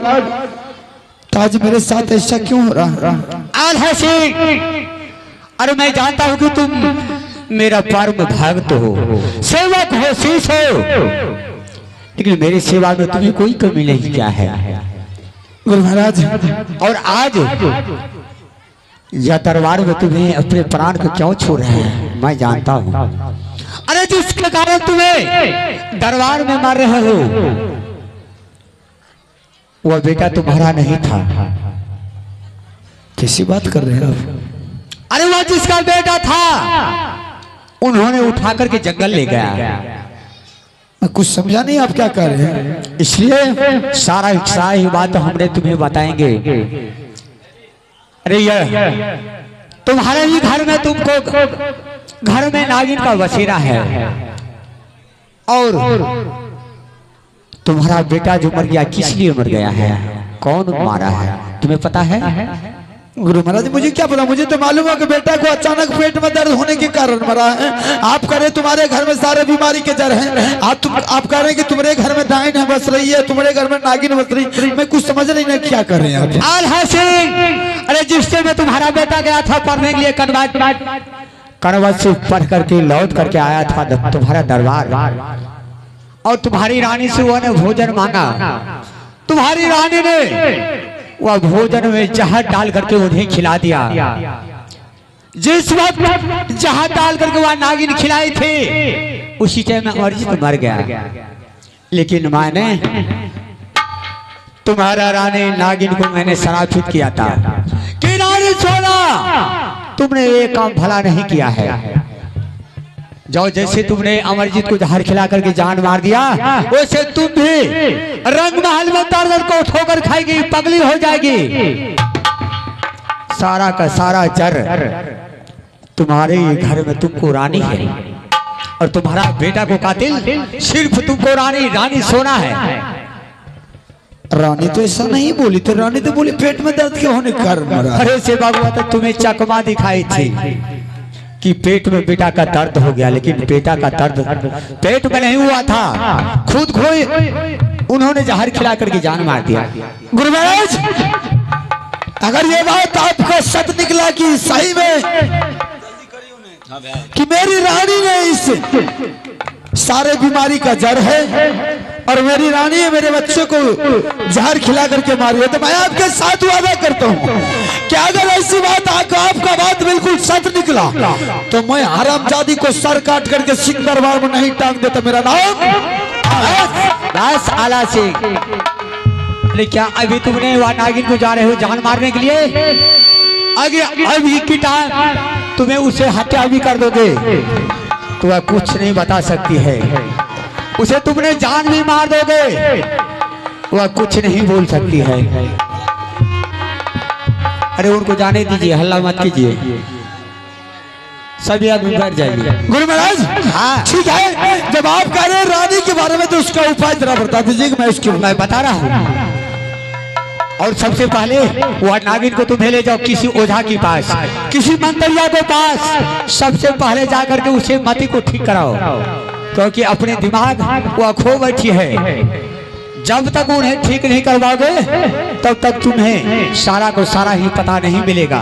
तो आज मेरे साथ ऐसा क्यों हो रहा? आल्हा सिंह, अरे मैं जानता हूँ कि तुम मेरा परम भक्त हो, सेवक हो, शीश हो, लेकिन मेरी सेवा में तुम्हें कोई कमी नहीं क्या है गुरु महाराज। और आज यह दरबार में तुम्हें अपने प्राण को क्यों छोड़ रहे हैं मैं जानता हूँ। अरे जिसके कारण तुम्हें दरबार में मार रहे हो वह बेटा तुम्हारा नहीं था। कैसी बात कर रहे हैं आप? अरे वह जिसका बेटा था उन्होंने उठा करके जंगल ले गया। मैं कुछ समझा नहीं आप क्या कर रहे हैं। इसलिए सारा ही बात हमने तुम्हें बताएंगे। अरे यह तुम्हारे ही घर में तुमको घर में नागिन का वसीरा है और तुम्हारा बेटा जो मर गया किस लिए मर गया है, कौन मारा है तुम्हें पता है? गुरु महाराज मुझे क्या पता, मुझे तो मालूम है कि बेटा को अचानक पेट में दर्द होने के कारण मरा है। आप कह रहे तुम्हारे घर में सारे बीमारी के जड़ हैं। आप कह रहे हैं कि तुम्हारे घर में डायन है बस रही है, तुम्हारे घर में नागिन बस रही। मैं कुछ समझ नहीं ना क्या कर रहे हैं आल्हा सिंह। अरे जिससे में तुम्हारा बेटा गया था पढ़ने के लिए कनवत से पढ़ करके लौट करके आया था तुम्हारा दरबार, और तुम्हारी रानी से वो ने भोजन मांगा। तुम्हारी रानी ने वह भोजन में जहर डाल करके उन्हें खिला दिया। जिस वक्त जहर डाल करके वह नागिन खिलाई थी उसी टाइम में अमरजीत मर गया। लेकिन मैंने तुम्हारा रानी नागिन को मैंने सराफित किया था कि रानी सोना तुमने ये काम भला नहीं किया है। जो जैसे तुमने अमरजीत को जहर खिला करके जान मार दिया वैसे तुम भी रंग महल में दर्द को ठोकर खाएगी, पगली हो जाएगी। सारा का सारा जर तुम्हारे घर में तुमको रानी है और तुम्हारा बेटा को कातिल सिर्फ तुमको रानी सोना है। रानी तो ऐसा नहीं बोली थी, रानी तो बोली पेट में दर्द के होने के कारण मरा। अरे से बाबू तो तुम्हें चकमा दिखाई थी कि पेट में बेटा का दर्द हो गया, लेकिन बेटा का दर्द पेट में नहीं हुआ था, खुद को उन्होंने जहर खिला करके जान मार दिया। गुरु महाराज अगर ये बात आपका सच निकला कि सही में कि मेरी रानी ने इस सारे बीमारी का जड़ है और मेरी रानी है मेरे बच्चे को जहर खिला करके मारी है, तो मैं आपके साथ वादा करता हूँ कि अगर ऐसी बात आपका बात बिल्कुल सच निकला तो मैं हरामजादी को सर काट करके सिंह दरबार में नहीं टांग देता। मेरा नाम बस आला सिंह। अरे क्या अभी तुमने वह नागिन को जा रहे हो जान मारने के लिए? अभी की टाइम तुम्हें उसे हत्या भी कर दोगे तो वह कुछ नहीं बता सकती है। उसे तुमने जान भी मार दोगे वह कुछ नहीं बोल सकती है। अरे उनको जाने दीजिए, हल्ला मत कीजिए, सभी आदमी बैठ जाइए। गुरु महाराज हाँ ठीक है, जब आप कह रहे हैं रानी के बारे में तो उसका उपाय जरा बता दीजिए कि मैं बता रहा हूँ। और सबसे पहले वह नागिन को तुम्हें ले जाओ किसी ओझा के पास, किसी मंत्रिया के पास। सबसे पहले जाकर के उसे मति को ठीक कराओ, क्योंकि अपने दिमाग वो खो बैठी है। जब तक उन्हें ठीक नहीं करवाओगे तब तक तुम्हें सारा को सारा ही पता नहीं मिलेगा।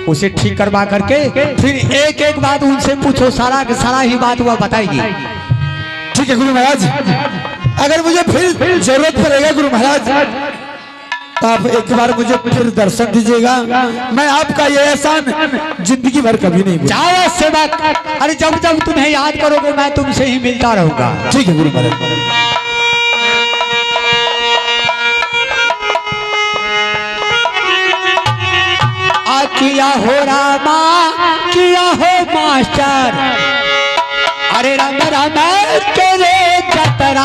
उसे ठीक करवा करके फिर एक एक बात उनसे पूछो, सारा का सारा ही बात वह बताएगी। ठीक है गुरु महाराज, अगर मुझे फिर जरूरत पड़ेगा गुरु महाराज तो आप एक बार मुझे फिर दर्शन दीजिएगा। मैं आपका ये एहसान जिंदगी भर कभी नहीं भूलूंगा। जाओ सेवक, अरे जब जब तुम्हें याद करोगे मैं तुमसे ही मिलता रहूंगा। ठीक है गुरु महाराज। किया हो रामा किया हो मास्टर, अरे राम राम तेरे जतरा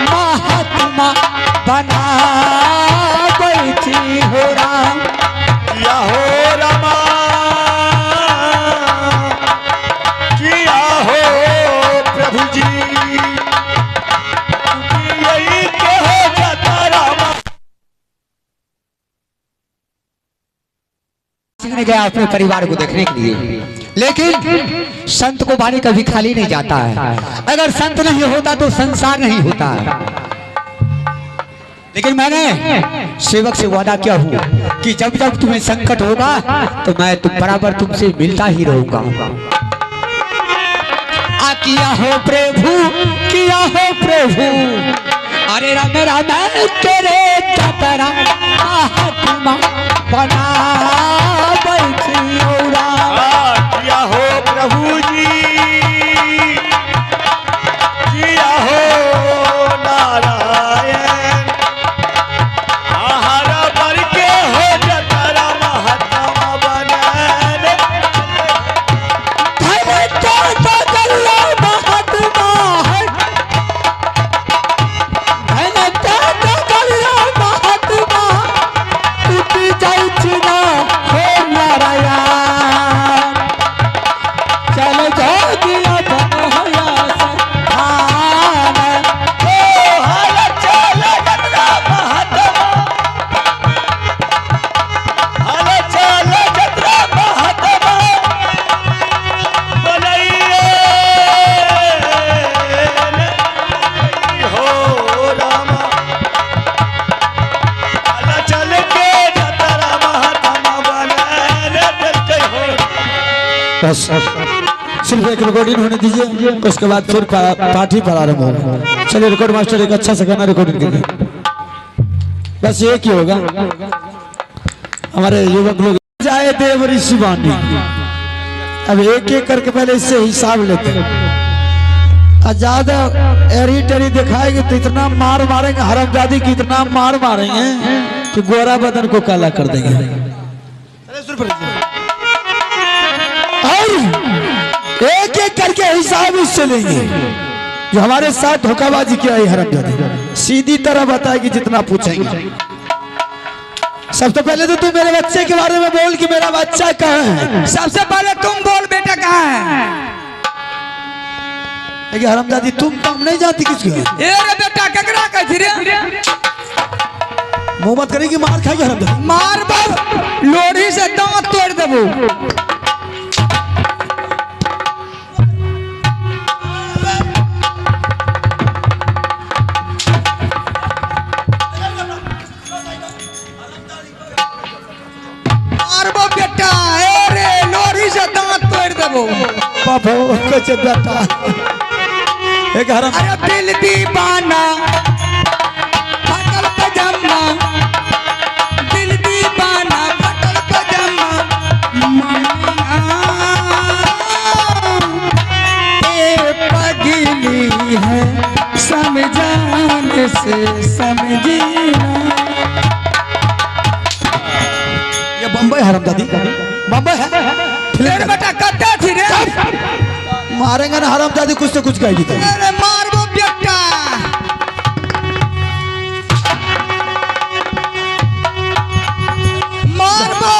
महात्मा बना बैठी हो राम। किया हो रामा किया हो प्रभु जी, यही के हो जतरा। गया अपने परिवार को देखने के लिए, लेकिन संत को बानी कभी खाली नहीं जाता है। अगर संत नहीं होता तो संसार नहीं होता है। लेकिन मैंने सेवक से वादा किया हूँ कि जब जब तुम्हें संकट होगा तो मैं तुम बराबर तुमसे मिलता ही रहूंगा। किया हो प्रभु, किया हो प्रभु, अरे राम राम तेरे चतरा आत्मा बना बैठियोरा। किया हो प्रभु जी, किया हो नारायण, आहार बर के हो जतरा महात्मा बने। बस सिर्फ एक रिकॉर्डिंग होने दीजिए, उसके बाद फिर पार्टी प्रारंभ होगा। चलिए रिकॉर्ड मास्टर एक अच्छा सा गाना रिकॉर्डिंग कीजिए। बस एक ही होगा। हमारे युवक लोग जाए देव ऋषि वाणी, अब एक एक करके पहले इससे हिसाब लेते हैं। ज्यादा एरी टेरी दिखाएंगे तो इतना मार मारेंगे, हरामजादी की इतना मार मारेंगे कि गोरा बदन को काला कर देंगे। एक एक करके हिसाब इससे लेंगे। जो हमारे साथ धोखाबाजी किया है हरामजादी, सीधी तरह बताएगी जितना पूछेंगे। सबसे पहले तो तुम मेरे बच्चे के बारे में बोल कि मेरा बच्चा कहाँ है। सबसे पहले तुम बोल बेटा कहाँ है। लेकिन हरामजादी तुम काम नहीं जानती किसको है। ए रे बेटा ककरा कहती रे। मुंह मत करेगी, मार खाएगी हरामजादी। मार बाप लोढ़ी से दांत तोड़ देबो। बाबू कुछ बेटा एक हराम। अरे दिल दीवाना फटल पजामा, दिल दीवाना फटल पजामा, ये पगली है समझाने से समझी। ये बम्बई हरामजादी, बम्बई है। फिर बेटा कत्ते थी रे। मारेंगे ना हरामजादी, कुछ से कुछ कहेगी। अरे मार वो बेटा। मार वो।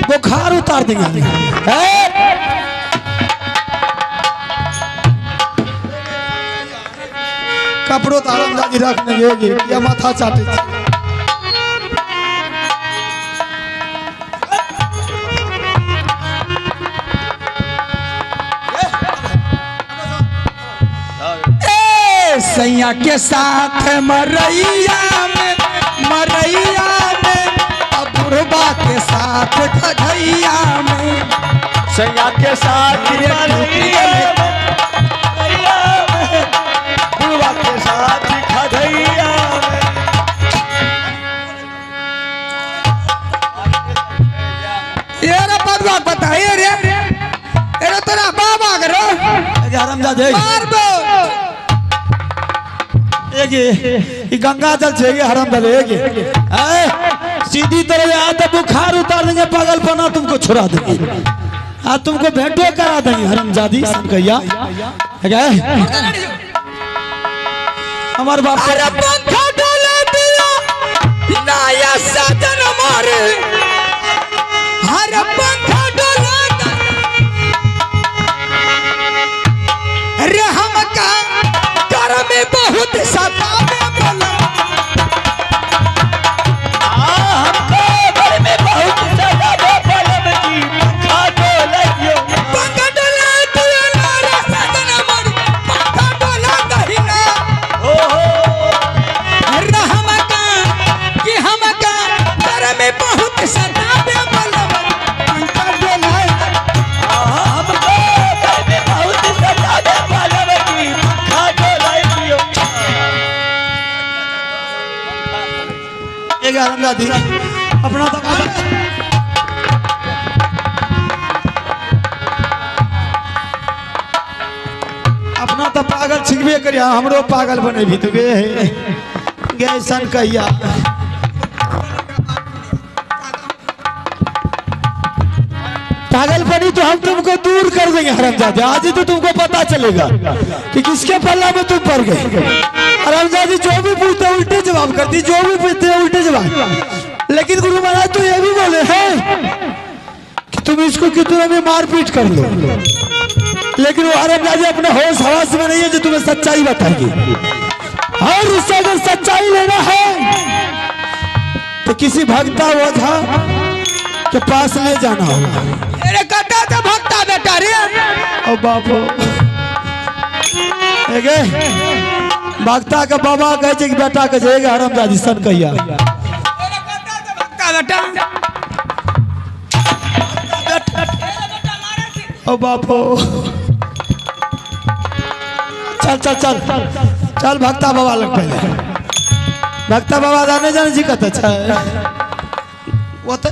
बुखार उतार देंगे। कपड़ों तो हरामजादी रखने होगी या माथा चाटे। सैया के साथ मरैया में, मरैया में, बुढ़बा के साथ खगैया में, सैया के साथ मरैया में, बुढ़बा के साथ खगैया में। ये रे पदवा बताइए रे, ये तेरा बाबा करो। हरामजादी मार दो। ये गंगा जल छेगे हरामजादी। सीधी तरह यहाँ तो बुखार उतार देंगे, पागलपना तुमको छुड़ा देंगे, आज तुमको भेंटो करा देंगे हरामजादी संकैया। हमारे बाप अरे पंखा डाला दिया नया साजन मारे। अरे पंखा डाला अरे हम का घर में बहुत सतावे बोला। हरामजादी अपना अपना तो पागल छिकबे करिया हमरो पागल बने भी तो गे सन कहिया पागलपनी तो हम तुमको दूर कर देंगे हरामजादी। आज ही तो तुमको पता चलेगा कि किसके पल्ला में तुम पड़ गए। हरामजादी जो भी पूछते उल्टे जवाब करती, जो भी पूछते उल्टे जवाब। लेकिन गुरु महाराज तो ये भी बोले हैं कि तुम इसको कितना भी मारपीट कर लो, लेकिन वो हरामजादी अपने होश हवास में नहीं है जो तुम्हें सच्चाई बताएगी। और उससे अगर सच्चाई लेना है तो किसी भक्ता ओझा के पास ले जाना होगा। अरे कटा तो भक्ता बेटा रे। ओ बापो एगे भक्ता के बाबा कहे कि बेटा के जाएगा हरामजादी सन कहिया। अरे कटा तो भक्ता बेटा। ओ बापो चल चल चल चल भक्ता बाबा लग पहले। भक्ता बाबा जाने जाने जी कहते अच्छा वो तो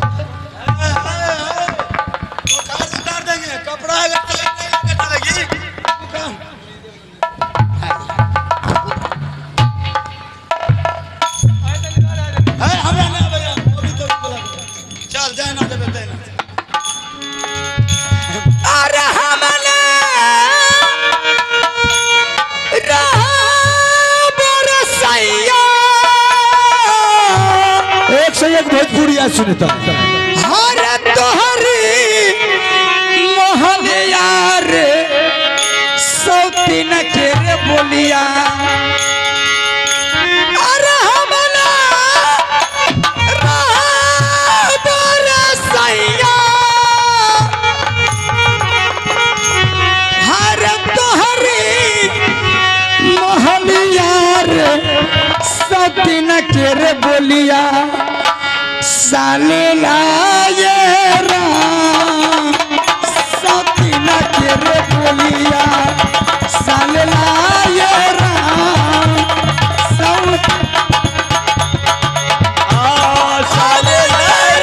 भोजपुरिया सुनता हर तोहरी मोहन यार सौतीन के रे बोलिया। अरे हमला बरसैया हर तोहरी मोहन यार सौतीन के रे बोलिया। साले लाए राम सौतीन के रे बोलिया। साले लाए राम साले लाए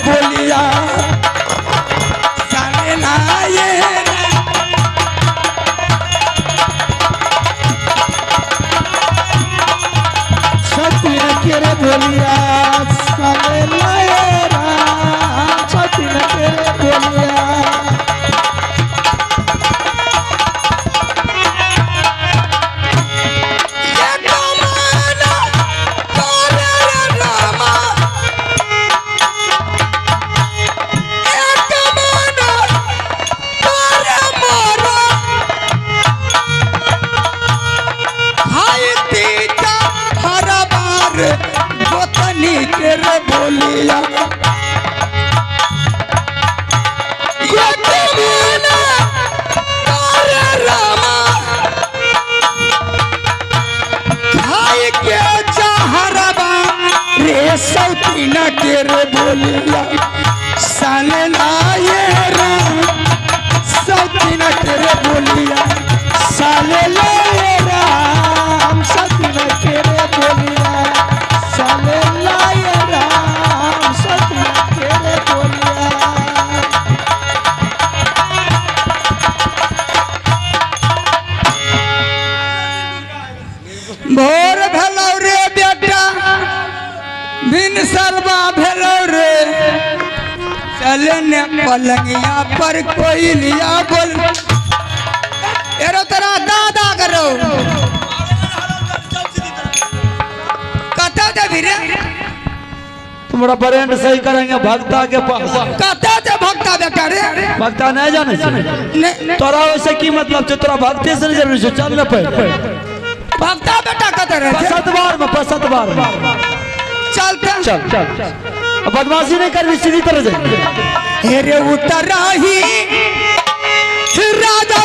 बोलिया। साले लाए सतीन के रे बोलिया। साले लाए राम सतीन के रे बोलिया। गोतनी के रे बोलिया। रामा खाए के चाहरबा रे सौतीन के रे बोलिया। साले लाए राम सौतीन के रे बोलिया। साले लाए राम सौतीन के रे बोलिया। साले लाए राम सौतीन के रे बोलिया। भोर भेलौ रे बेटा बिन सरबा भेलौ रे। चले ने पलंगिया पर कोई लिया बोल। एरो तेरा दादा करो कता दे रे। तुम्हारा ब्रेंड सही करेंगे भक्ता के पास। कता दे भक्ता बेटा रे। भक्ता नहीं जाने नहीं तोरा वैसे की मतलब जो तोरा भक्ति से जरूरी है चल न पे भक्ता बेटा कता रे। 5 बार में 5 बार चल चल चल बदमाशी नहीं करनी सीधी तरह जाएंगे। हेरे उतराही राजा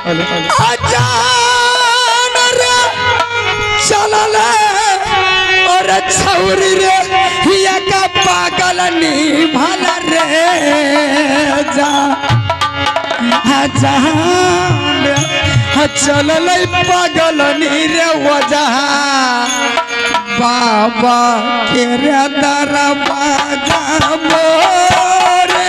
अजान रे चलल और छौरी रे हिया का पागल निभल रे जा अजान चलल पागल रे वजह बाबा के रे दरवाजा मोरे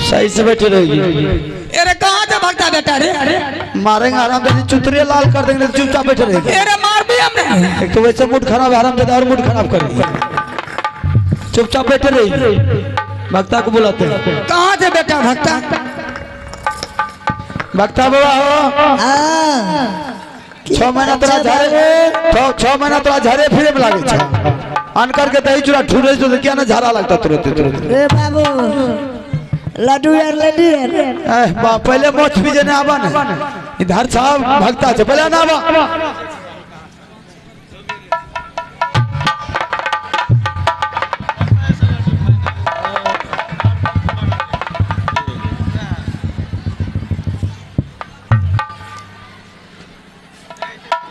सही से बैठे रहेगी। अरे कहाँ से भागता बेटा रे? मारेंगे आराम से, चुतरे लाल कर देंगे, चुपचाप बैठे रहेगी। अरे मार भी हमने। एक तो वैसे मूड खराब है, आराम से और मूड खराब करेंगे। चुपचाप बैठे रहेगी। भक्ता को बुलाते हैं। कहाँ से बेटा भक्ता? भक्ता बाबा हो 6 महीना तोरा झारे, 6 महीना तोरा झारे फिरे में लागे छ। अनकर के दही चूड़ा ठुरे तो क्या ना झारा लगता तुरंत तुरंत। रे बाबू लड्डू यार पहले मोच भी जने आवा ना इधर साहब भक्ता से पहले ना आवा।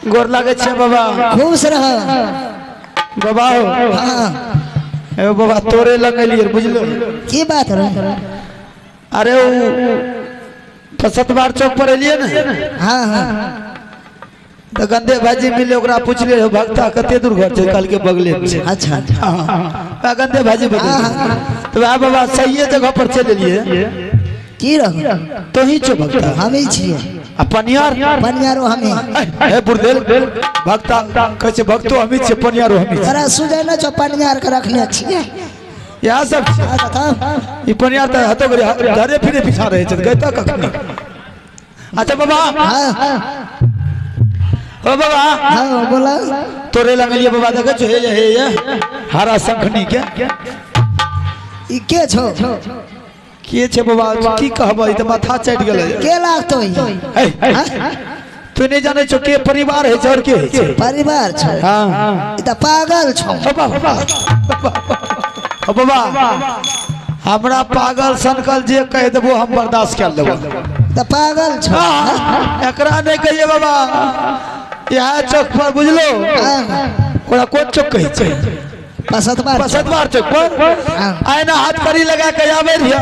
गोर लागे छे बाबा। खुश रह बाबा हो। हाँ ए बाबा तोरे लगलिए बुझलो की बात रे? अरे वो 7 बार चौक पर एलिए ना। हाँ हाँ तो गंदे भाजी मिले ओकरा पूछले भक्ता कते दूर घर छे? कल के बगले में। अच्छा हां गंदे भाजी बगले। तो बाबा सही जगह पर चले लिए। की रह तो ही छो भक्ता? हम ही छिए। पनियार पनियारो हमें हे बुरदेल भक्ता कैसे भक्तो हमी छे पनियारो हमी छे अरे सुजय न छो पनियार के रखने छिए यहाँ सब छे। ई पनियार त हतो गरे धरे फिरे पिछा रहे छे गैता कखनी अच्छा बाबा हाँ ओ बाबा हाँ बोला तोरे लगलिए बाबा देखे छो हे हरा शंखनी के ई के छो के छे बाबा की कहबै त माथा चढ़ गेलै के लागतो ई तू नहीं जाने छो के परिवार है और के है परिवार छो हां ई त पागल छो ओ बाबा हमरा पागल सनकल जे कह देबो हम बर्दाश्त कर लेबो त पागल छो एकरा नहीं कहिए बाबा यहाँ चौक पर बुझलो ओरा कोन चौक कहे छै पसतवार चौक पर आयना हाथ करी लगा के आवे रिया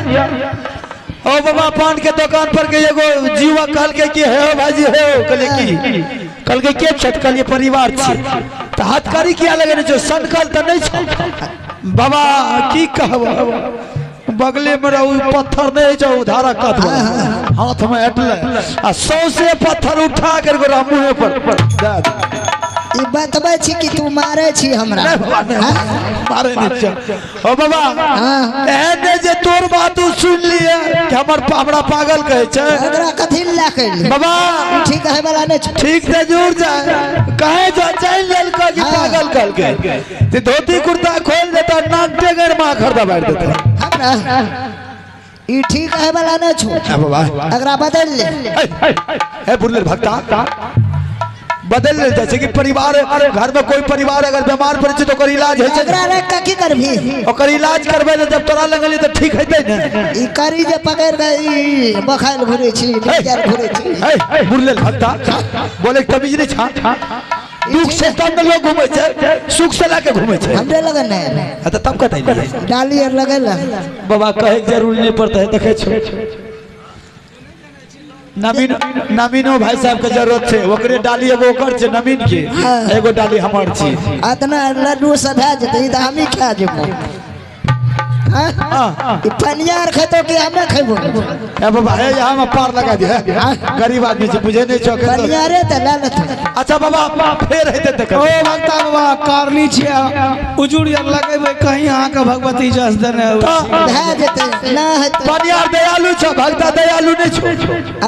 ओ बाबा पान के दुकान पर के एगो जीवा कहल के कि हे भाजी हे कहले की कहल के छत कहल परिवार छी त हाथ करी किया लगे जो सनकल त नहीं छ बाबा की कहबो बगले में रहू पत्थर नहीं जाओ धारा काट हाथ में हटले आ 100 से पत्थर उठा कर गोरा मुंह पर दे दे ई बतबै छी कि तू मारे छी हमरा मारे नहीं चल ओ बाबा एने जे तोर बात सुन लिए कि हमरा पागल कहे छै एकरा कथि ला कैली बाबा ठीक है वाला नहीं छो ठीक से जुड़ जाए कहे जो चल लेल का कि पागल कल के ते धोती कुर्ता खोल देता नाक टेगर मां खरदा बैठ देता हमरा ई ठीक है वाला नहीं छो बाबा एकरा बदल ले हे बुरले भक्ता बदल ले जैसे कि परिवार घर में कोई परिवार अगर बीमार पड़े तो ओकर इलाज है एकरा रे का की करबी ओकर इलाज करबे जब तोरा लगली तो ठीक हेतै ने ई करी जे पकड़ गई बखाइल घुरे छी लेकर घुरे छी हे बुरले भक्ता बोले तमीज नहीं छा दुख से तब लोग घूमे छै सुख से लाके घूमे छै हमरे लगन है त तब कतै डाली और लगल बाबा कहे जरूरी नहीं पड़ता है देखे छो नमीनो भाई साहब के जरूरत है ओकरे डाली एगो ओकर छै नमीन के एगो डाली हमर छी अतना लड्डू सब भए जेतै ई त हमी खा जेबो ई पनियार खेतो कि हमे खेबो ए बाबा हे यहाँ में पार लगा दिया गरीब आदमी से बुझे नहीं छो पनियारे त लालत अच्छा बाबा फेर हेते त ओ भक्ता बाबा कारली छिया उजुड़ यार लगेबे कहीं अहाँ के भगवती जस देने भए जेतै ना हेतै पनियार दयालु छो भक्ता दयालु नहीं छो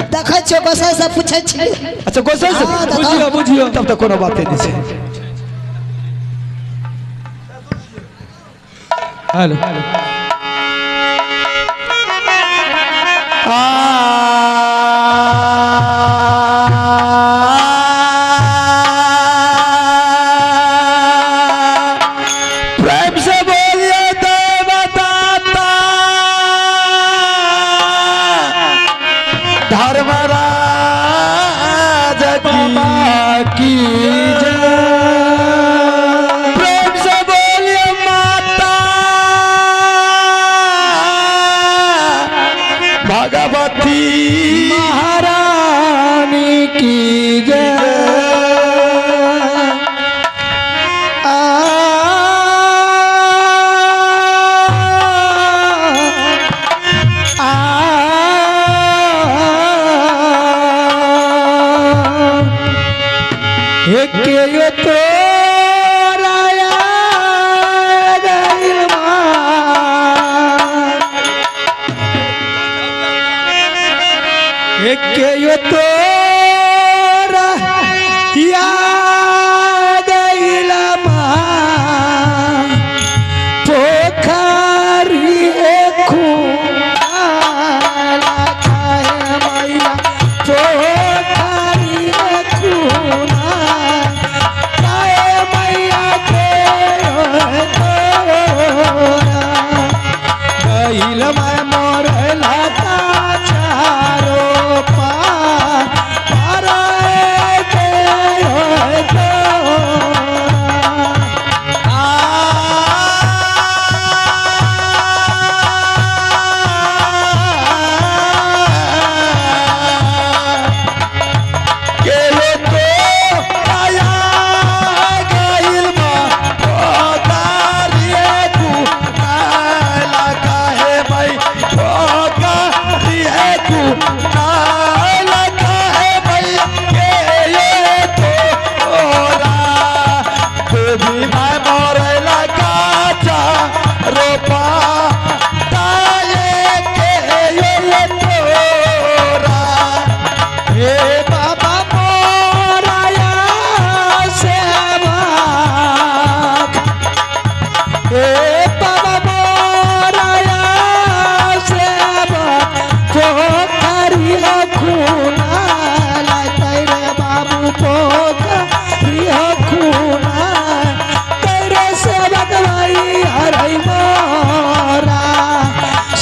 अब देखै छियो गोसाई से पूछै छी अच्छा गोसाई से बुझियो तब तक कोनो बात नहीं छै हेलो प्रेम से बोलिए देवदाता धर्मराज की जय प्रेम से बोलिए माता भगवती है मोरेला काचा रोपा ताये के ये तोरा हे बाबा मोराया सेवक हे बाबा मोराया सेवक पोखरी खूना लाते रे बाबू पोखरी खूना तेरे सेवक भाई हरई मोरा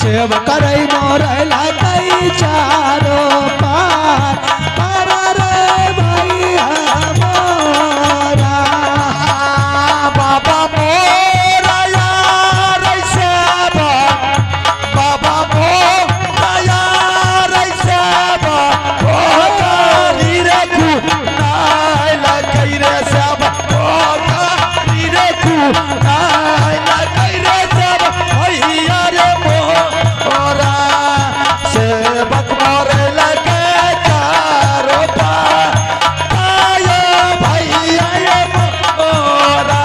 सेवक रई मोरा लाते चारो पार पार रे भाई हमारा बाबा मोरा यार सेवा बाबा मोरा यार सेवा ओ काली रे तू नाय लगई रे सेवा ओ काली रे तू नाय लगई रे सेवा भैया रे मोरा सेवक मोरे लगे चारो पार आयो भैया रे मोरा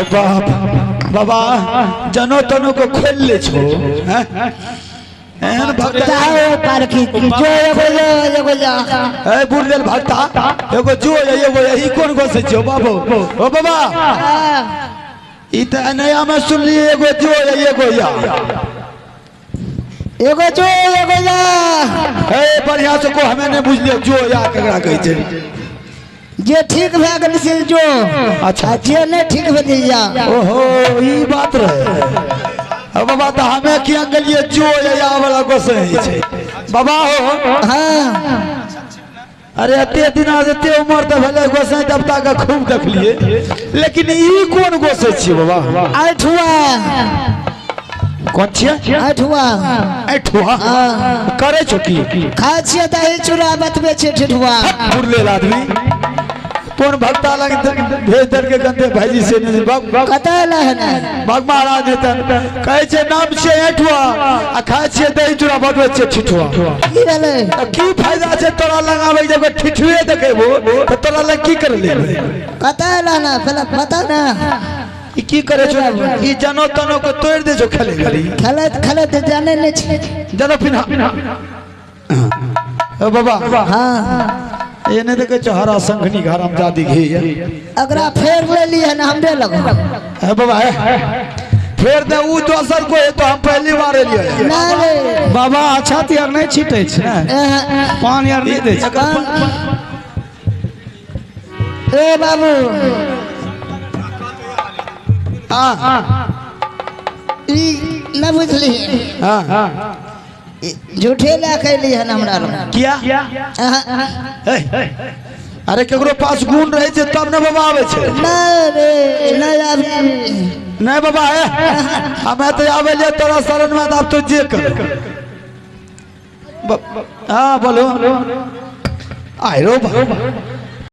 बाबा जनो तनो को खोल ले छो हैं एहन भक्त जाओ पारकी जो एगो जा ए बुढ़ेल भक्ता एगो जो एगो यही कौन गो से छो बाबू ओ बाबा ई त नया में सुन लिए एगो जो एगो या एगो जो एगो जा ए बढ़िया से को हमें ने बुझ लियो जो या केकरा कहै छै जे ठीक भए गेल से जो अच्छा जे नहीं ठीक भेल जा ओहो ई बात रहे अब बाबा तो हमें किया गलिए जो या वाला को सही छै बाबा हो हाँ अरे अते दिन अते उम्र तो भले गोसाई देवता का खूब देख लिए लेकिन ई कौन गोसाई छी बाबा आठुआ कौन छी आठुआ आठुआ करे छुकी खाए छिए दही चूड़ा बतबे छै ठठुआ बुरले आदमी कौन भक्ता लग भेज दर के गंदे भाजी से नहीं कतै लहन भग महाराज देतन कहे छे नाम से एठुआ आ खाए छे दही चूड़ा बटवे छे ठिठुआ की भेलै की फायदा छे तोरा लग आवे जब ठिठुए देखेबो तो तोरा लग की कर लेबे कतै लहन पहले बता ना ई की करे छो ई जनो तनो को तोड़ दे छो खेले गली खेलत खेलत जाने नहीं छै जनो पिना ओ बाबा हाँ ये नहीं देखे छो हरा संघनी घरम जादी घी अगरा फेर ले लिए ना हमरे लगो है बाबा है फेर दे उ दोसर को है तो हम पहली बार लिए ना रे बाबा अच्छा यार नहीं छीटे छै पान यार नहीं दे छै ए बाबू हां ई न बुझली हां झूठे ला कैली हन हमरा लग किया अरे केकरो पास गुण रहे छै तब ने बाबा आवे छै ना रे ना आबी नहीं बाबा है हमें तो आवे ले तोरा शरण में अब तो जे कर हां बोलो आय रो